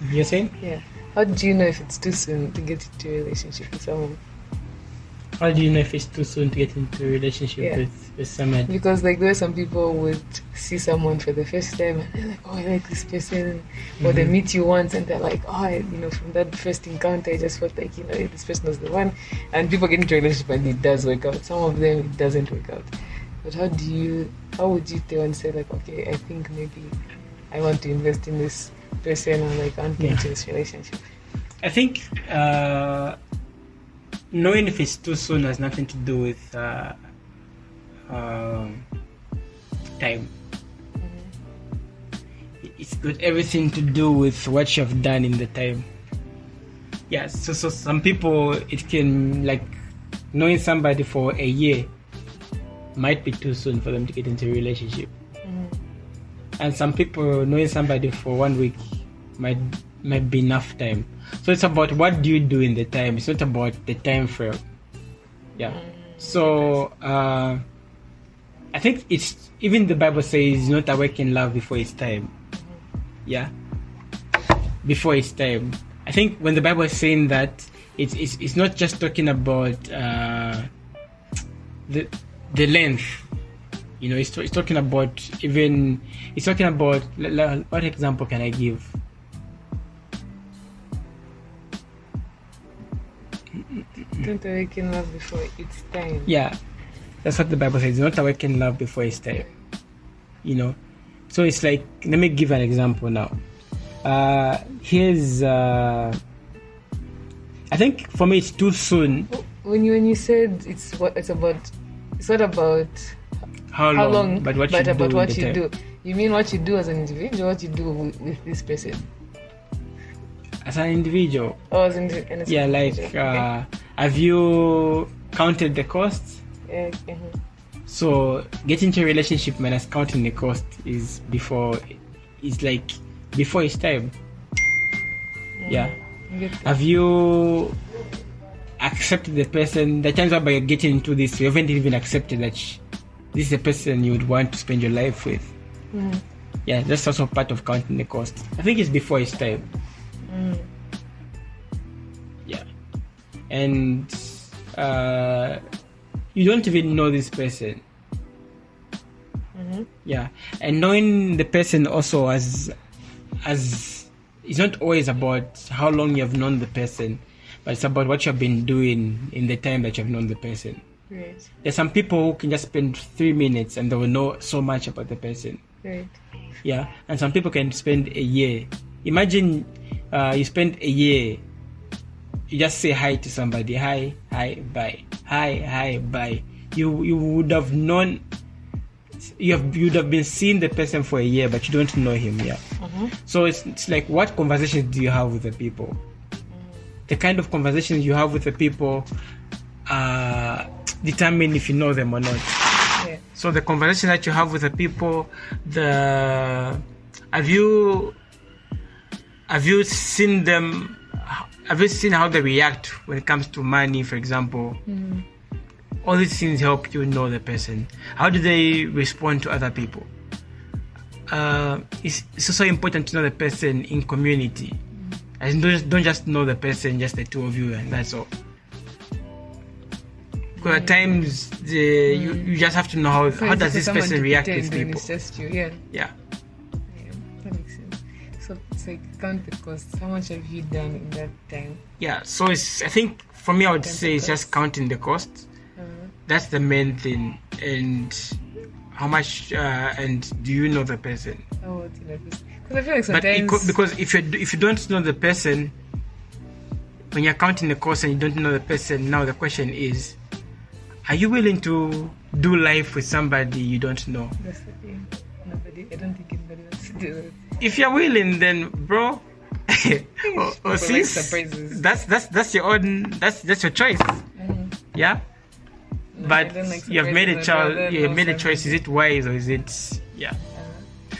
You're saying? Yeah. How do you know if it's too soon to get into a relationship with someone? How do you know if it's too soon to get into a relationship with someone? Because like there are some people would see someone for the first time and they're like, oh, I like this person. Or they meet you once and they're like, oh, from that first encounter, I just felt like, this person was the one. And people get into a relationship and it does work out. Some of them, it doesn't work out. But how would you tell and say like, okay, I think maybe I want to invest in this person, or like I want to get into this relationship? I think knowing if it's too soon has nothing to do with time. It's got everything to do with what you have done in the time. Yeah, so some people, it can, like, knowing somebody for a year might be too soon for them to get into a relationship. And some people, knowing somebody for 1 week might be enough time. So it's about what do you do in the time. It's not about the time frame. Yeah. So I think it's, even the Bible says, not awaken love before it's time. Yeah. Before it's time. I think when the Bible is saying that, it's not just talking about the length. It's talking about what example can I give? Don't awaken love before it's time. Yeah, that's what the Bible says. Not awaken love before it's time. So it's like, let me give an example now. Here's I think for me it's too soon. When you said it's not about how long, but what you do. You mean what you do as an individual, what you do with this person? As an individual. Oh, as an individual. Yeah, like okay. Have you counted the costs? Yeah. So getting into a relationship minus counting the cost is before it's time. Yeah. Have you accepted the person? The times whereby you're getting into this, you haven't even accepted that this is a person you would want to spend your life with. Yeah, that's also part of counting the cost. I think it's before it's time. Yeah. And you don't even know this person. Yeah. And knowing the person also as it's not always about how long you have known the person, but it's about what you have been doing in the time that you have known the person. Right. There's some people who can just spend 3 minutes and they will know so much about the person. Right. Yeah. And some people can spend a year. Imagine you spend a year, you just say hi to somebody, hi, bye, hi, bye. You would have known, you'd have been seeing the person for a year, but you don't know him. Yeah. So it's like, what conversations do you have with the people? The kind of conversations you have with the people determine if you know them or not. Yeah. So the conversation that you have with the people, have you seen them? Have you seen how they react when it comes to money, for example? All these things help you know the person. How do they respond to other people? It's also important to know the person in community. And don't just know the person, just the two of you, and that's all. Because at times you just have to know how does this person react with people. It's just you, yeah. Yeah. That makes sense. So it's like count the cost. How much have you done in that time? Yeah. So I think for me, I would say it's just counting the cost. That's the main thing. And how much? And do you know the person? Oh, because I feel like sometimes. Because if you don't know the person, when you're counting the cost and you don't know the person, now the question is, are you willing to do life with somebody you don't know? That's the thing. I don't think anybody wants to do that. If you're willing, then bro, or sis, like that's your own. That's your choice. Yeah. No, but like you have made a child. You have made a choice. Is it wise or is it? Yeah.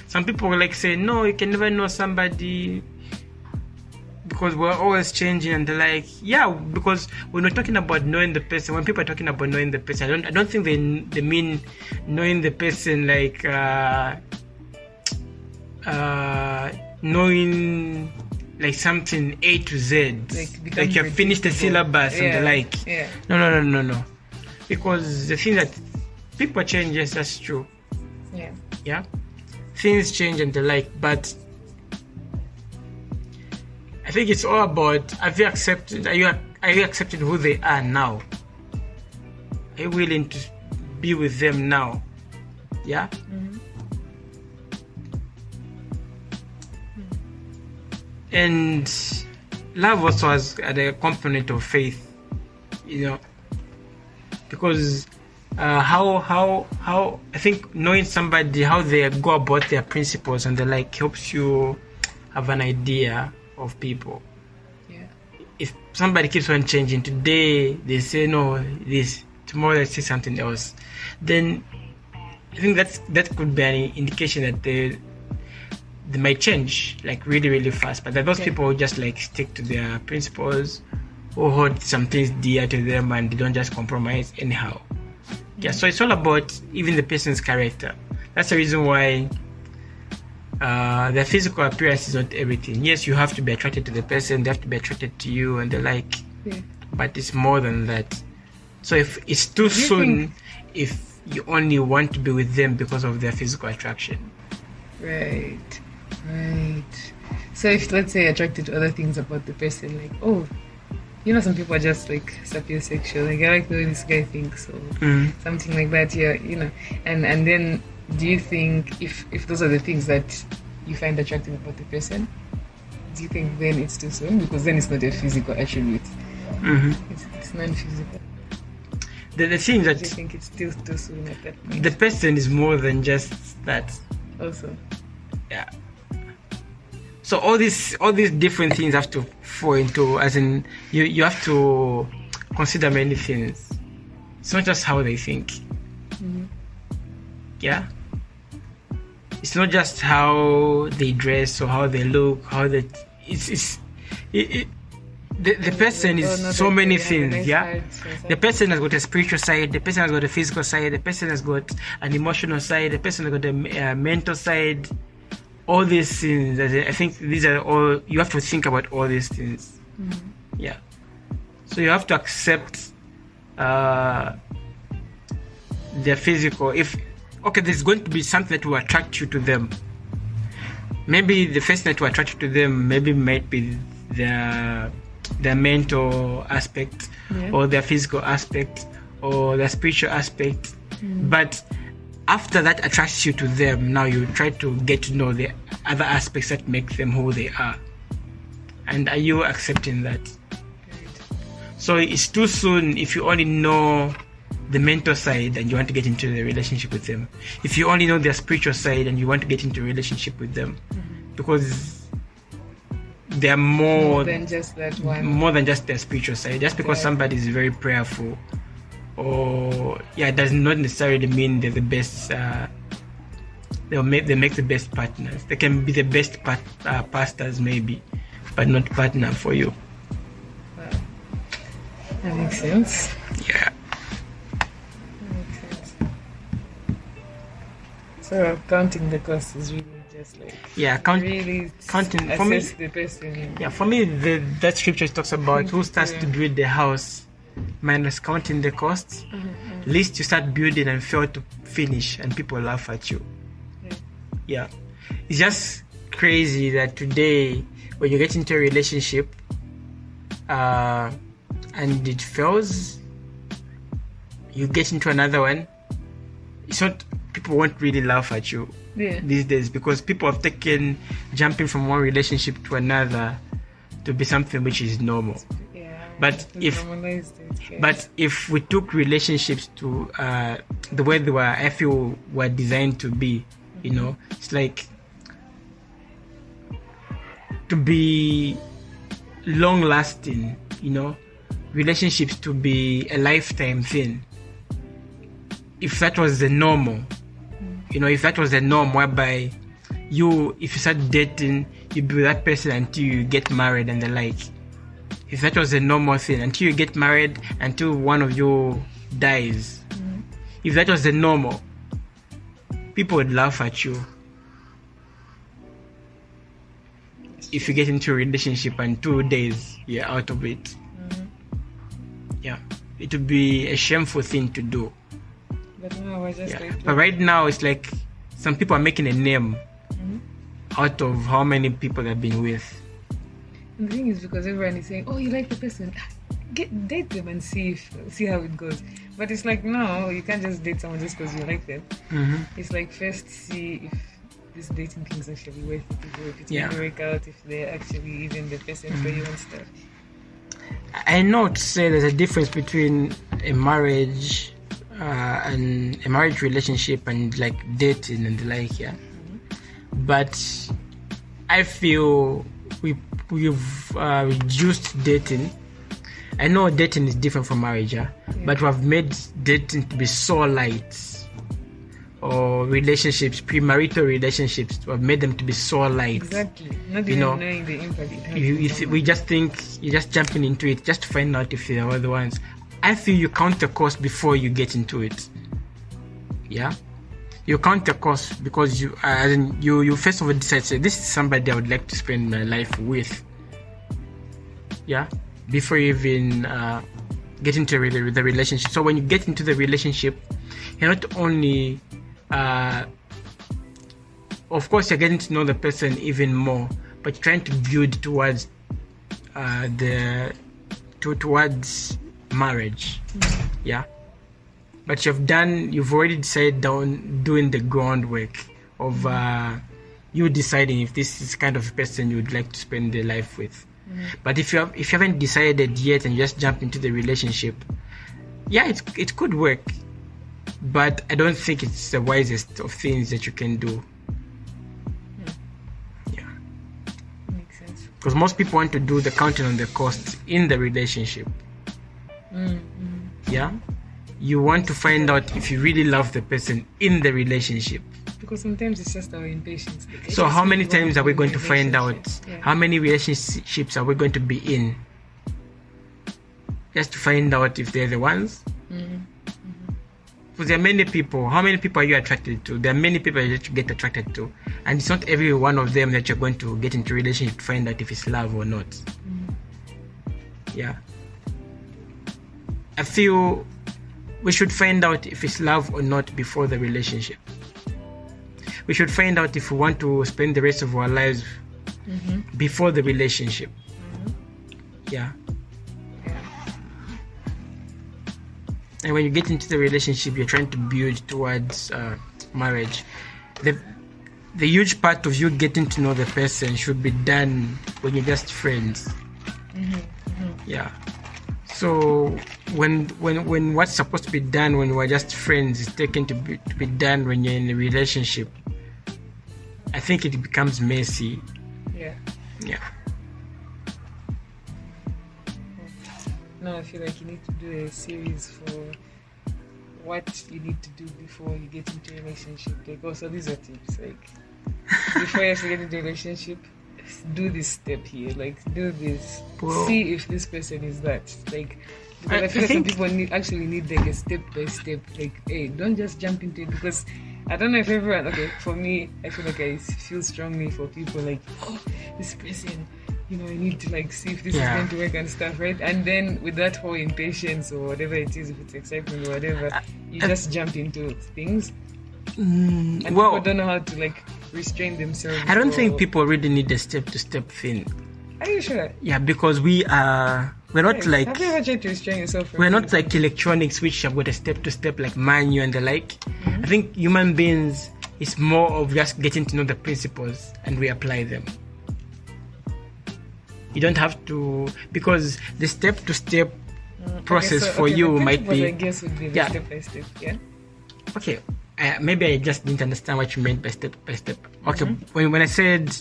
Some people will like say, no, you can never know somebody because we're always changing, and they're like, yeah, because when we're talking about knowing the person, when people are talking about knowing the person, I don't think they mean knowing the person like knowing like something A to Z, become like you've finished the syllabus and the like. Yeah. No. Because the thing that people change, yes, that's true. Yeah. Things change and the like, but I think it's all about, are you accepting who they are now? Are you willing to be with them now? Yeah. And love also has a component of faith, because how I think knowing somebody, how they go about their principles and the like, helps you have an idea of people. If somebody keeps on changing, today they say no this, tomorrow they say something else, then I think that could be an indication that they might change like really, really fast. But there are those people who just like stick to their principles, who hold some things dear to them, and they don't just compromise anyhow. So it's all about even the person's character. That's the reason why their physical appearance is not everything. Yes, you have to be attracted to the person, they have to be attracted to you and the like, but it's more than that. So if it's too soon, if you only want to be with them because of their physical attraction. Right. So if, let's say, attracted to other things about the person, like, some people are just like sapiosexual, like, I like the way this guy thinks, or something like that, and then do you think if those are the things that you find attractive about the person, do you think then it's too soon? Because then it's not a physical attribute. It's non-physical. The thing that, do you think it's still too soon at that point? The person is more than just that. Also. Yeah. So all these different things have to fall into, as in you have to consider many things. It's not just how they think. Yeah. It's not just how they dress or how they look, the person is so many things. The person has got a spiritual side, the person has got a physical side, the person has got an emotional side, the person has got a mental side. All these things, I think these are all, you have to think about all these things. Yeah. So you have to accept their physical. There's going to be something that will attract you to them. Maybe the first thing that will attract you to them might be their mental aspect, or their physical aspect, or their spiritual aspect. But after that attracts you to them, now you try to get to know the other aspects that make them who they are. And are you accepting that? So it's too soon if you only know the mental side and you want to get into the relationship with them. If you only know their spiritual side and you want to get into a relationship with them, because they're more than just that one. More than just their spiritual side. Just because somebody is very prayerful, it does not necessarily mean they're the best. They make the best partners. They can be the best pastors maybe, but not partner for you. Wow. That makes sense. Yeah. So counting the cost is really just like counting for me. The person. Yeah, for me that scripture talks about who starts to build the house minus counting the costs. At least you start building and fail to finish, and people laugh at you. Yeah, it's just crazy that today when you get into a relationship and it fails, you get into another one. It's not. People won't really laugh at you these days, because people have taken jumping from one relationship to another to be something which is normal. But if we took relationships to the way they were designed to be, it's like to be long lasting, relationships to be a lifetime thing. If that was the normal, if that was the norm whereby if you start dating, you be with that person until you get married and the like. If that was the normal thing, until you get married, until one of you dies. If that was the normal, people would laugh at you. if you get into a relationship and 2 days you're out of it. Yeah, it would be a shameful thing to do. But now I just But right now it's like some people are making a name out of how many people they've been with. And the thing is, because everyone is saying, "Oh, you like the person, date them and see how it goes." But it's like, no, you can't just date someone just because you like them. It's like, first see if this dating thing is actually worth it, if it's going to work out, if they're actually even the person for you and stuff. I know to say there's a difference between a marriage and a marriage relationship and like dating and the like, but I feel we've reduced dating. I know dating is different from marriage, but we've made dating to be so light. Or relationships, premarital relationships, we've made them to be so light. Exactly. Not even knowing the impact it has. We just think you're just jumping into it just to find out if they're the ones. I feel you count the cost before you get into it. Yeah, you count the cost because you first of all decide, say, this is somebody I would like to spend my life with. Yeah, before you even get into the relationship. So when you get into the relationship, you're not only of course you're getting to know the person even more, but you're trying to build towards towards marriage. Yeah, but you've already decided on doing the groundwork of you deciding if this is kind of person you would like to spend their life with. But if you haven't decided yet and you just jump into the relationship, it could work, but I don't think it's the wisest of things that you can do. Makes sense. Because most people want to do the counting on the cost in the relationship. Yeah, you want to find out if you really love the person in the relationship. Because sometimes it's just our impatience. So how many times are we going to find out? How many relationships are we going to be in? Just to find out if they're the ones? Because there are many people. How many people are you attracted to? There are many people that you get attracted to. And it's not every one of them that you're going to get into a relationship to find out if it's love or not. Yeah. I feel we should find out if it's love or not before the relationship. We should find out if we want to spend the rest of our lives before the relationship. Yeah. And when you get into the relationship, you're trying to build towards marriage. The huge part of you getting to know the person should be done when you're just friends. Yeah. So when what's supposed to be done when we're just friends is taken to be done when you're in a relationship, I think it becomes messy. Yeah. Now I feel like you need to do a series for what you need to do before you get into a relationship. Like, also these are tips. Like, before you actually get into a relationship, do this step here. Like, do this. Well, see if this person is that. Like, because I feel like some people need like a step by step. Like, hey, don't just jump into it, because I don't know if everyone. Okay, for me, I feel like I feel strongly for people. Like, oh, this person. I need to like see if this is going to work and stuff, right? And then with that whole impatience or whatever it is, if it's excitement or whatever, you just jump into things. And people don't know how to like restrain themselves. I don't think people really need a step-to-step thing. Are you sure? Yeah, because we're not like. Have you ever tried to restrain yourself? We're not like electronics, which have got a step-to-step like manual and the like. I think human beings is more of just getting to know the principles and we apply them. You don't have to, because the step-to-step process for you might be. I guess would be the step by step. Yeah. Okay. Maybe I just didn't understand what you meant by step by step. Okay. When I said,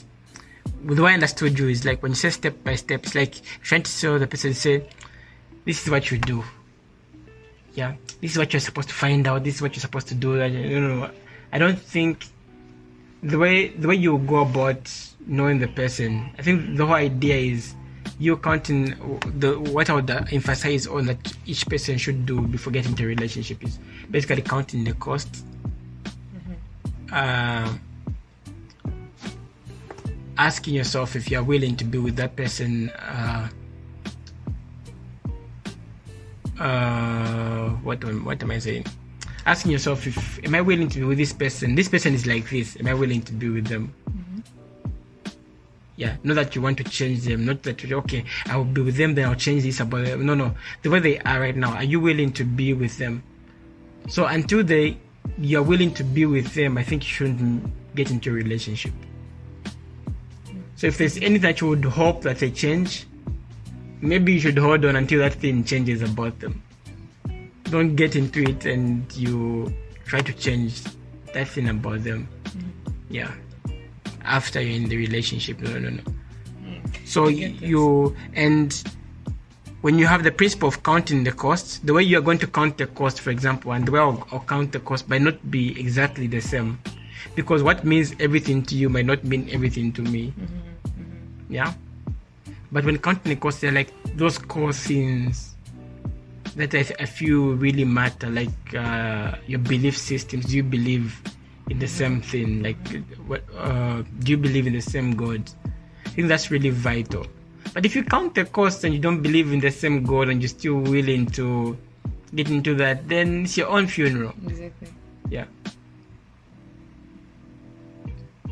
the way I understood you is like when you say step by step, it's like trying to tell the person, say, this is what you do. Yeah. This is what you're supposed to find out. This is what you're supposed to do. I don't think the way you go about knowing the person, I think the whole idea is you counting what I would emphasize on that each person should do before getting into a relationship is basically counting the cost, asking yourself if you're willing to be with that person. What am I saying? Asking yourself, if am I willing to be with this person? This person is like this. Am I willing to be with them? Yeah, not that you want to change them, not that okay, I will be with them, then I'll change this about them. No, the way they are right now, are you willing to be with them? So until you're willing to be with them, I think you shouldn't get into a relationship. So if there's anything that you would hope that they change, maybe you should hold on until that thing changes about them. Don't get into it and you try to change that thing about them. Yeah. After you're in the relationship. No. So and when you have the principle of counting the costs, the way you're going to count the cost, for example, and the way I'll count the cost might not be exactly the same. Because what means everything to you might not mean everything to me. Yeah? But when counting the costs, they're like those core things that I feel really matter, like your belief systems. Do you believe in the same thing? Like, do you believe in the same God? I think that's really vital. But if you count the cost and you don't believe in the same God and you're still willing to get into that, then it's your own funeral. Exactly. Yeah.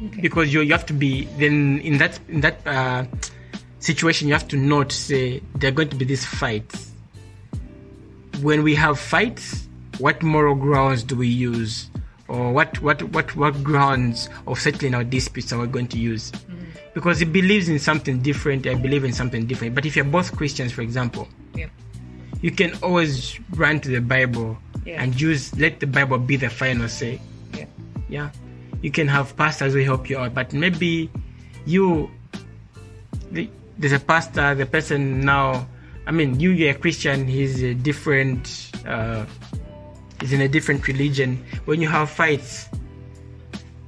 Okay. Because you have to be then in that situation. You have to not say there are going to be these fights. When we have fights, what moral grounds do we use? Or what grounds of settling our disputes are we going to use? Because he believes in something different, I believe in something different. But if you're both Christians, for example, you can always run to the Bible and let the Bible be the final say. Yeah. You can have pastors who help you out, but maybe there's a pastor, the person now, you're a Christian, he's a different, is in a different religion. When you have fights,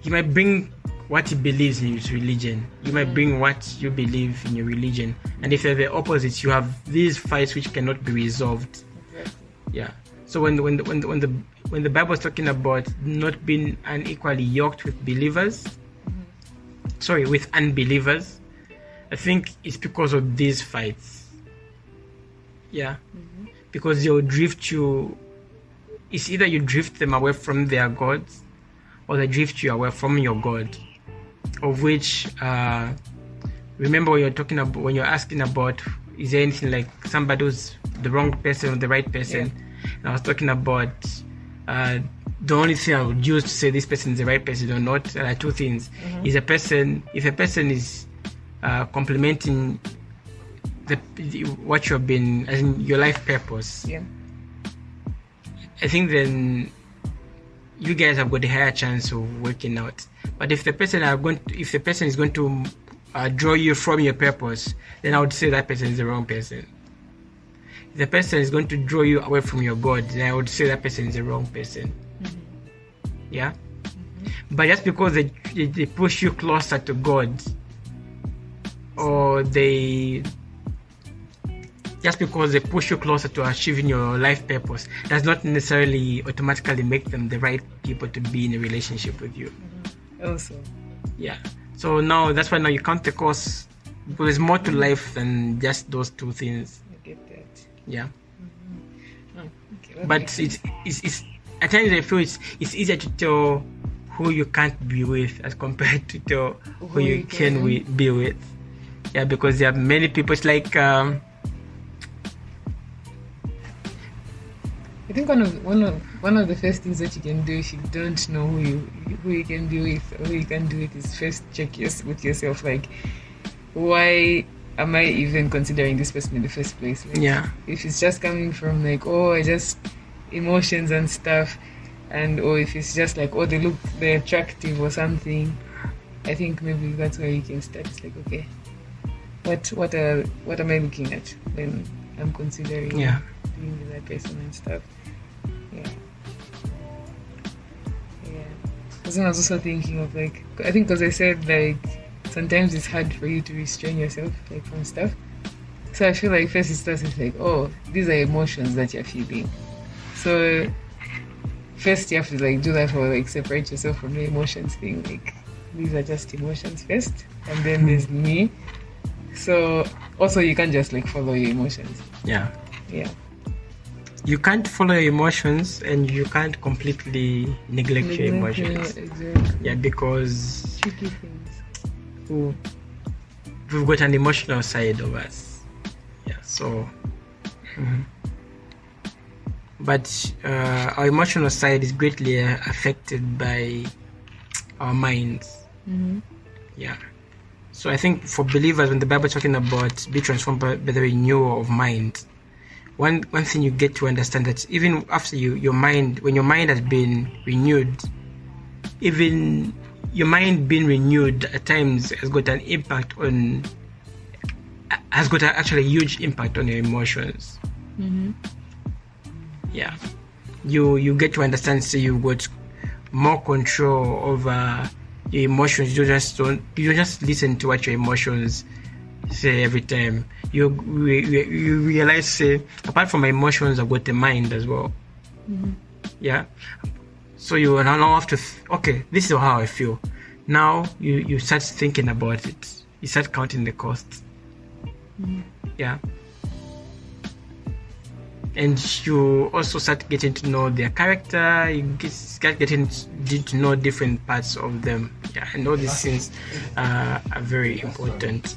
you might bring what he believes in his religion. You might bring what you believe in your religion. And if they're the opposites, you have these fights which cannot be resolved. Exactly. Yeah. So when the Bible is talking about not being unequally yoked with believers, with unbelievers, I think it's because of these fights. Yeah. Because they'll drift you. It's either you drift them away from their gods or they drift you away from your God. Of which, remember when you're asking about, is there anything like somebody who's the wrong person or the right person? And I was talking about the only thing I would use to say this person is the right person or not, two things. If a person is complementing what you've been, as in your life purpose, I think then you guys have got a higher chance of working out. But if the person is going to draw you from your purpose, then I would say that person is the wrong person. If the person is going to draw you away from your God, then I would say that person is the wrong person. Yeah. But just because they push you closer to God, or just because they push you closer to achieving your life purpose, does not necessarily automatically make them the right people to be in a relationship with you. Also. Yeah. So now that's why now you count the cost, because there's more to life than just those two things. I get that. Yeah. Okay, but it's at times I feel it's easier to tell who you can't be with as compared to tell who you can be with. Yeah, because there are many people. It's like I think one of the first things that you can do if you don't know who you can be with or who you can do it is first check with yourself, like, why am I even considering this person in the first place? Like, if it's just coming from like, I just emotions and stuff, or if it's just like, they're attractive or something, I think maybe that's where you can start. It's like, okay, what am I looking at when I'm considering being with that person and stuff. Because I was also thinking of like, I think because I said like sometimes it's hard for you to restrain yourself like from stuff. So I feel like first it starts with like, these are emotions that you're feeling. So first you have to like do that, or like separate yourself from the emotions thing. Like, these are just emotions first, and then there's me. So also you can't just like follow your emotions. Yeah. Yeah. You can't follow your emotions, and you can't completely neglect your emotions. Exactly. Yeah, because Tricky things. we've got an emotional side of us. Yeah, so. But our emotional side is greatly affected by our minds. Yeah. So I think for believers, when the Bible is talking about be transformed by the renewal of mind, one thing you get to understand that even after your mind, when your mind has been renewed, even your mind being renewed at times has got an impact on, has got actually a huge impact on your emotions. Yeah, you get to understand. So you got more control over your emotions. You don't just listen to what your emotions say every time. You realize, say, apart from my emotions, I've got the mind as well. Yeah, so you now have to okay, this is how I feel. Now you start thinking about it. You start counting the costs. Yeah. And you also start getting to know their character. You start getting to know different parts of them. Yeah, and all these things are very important.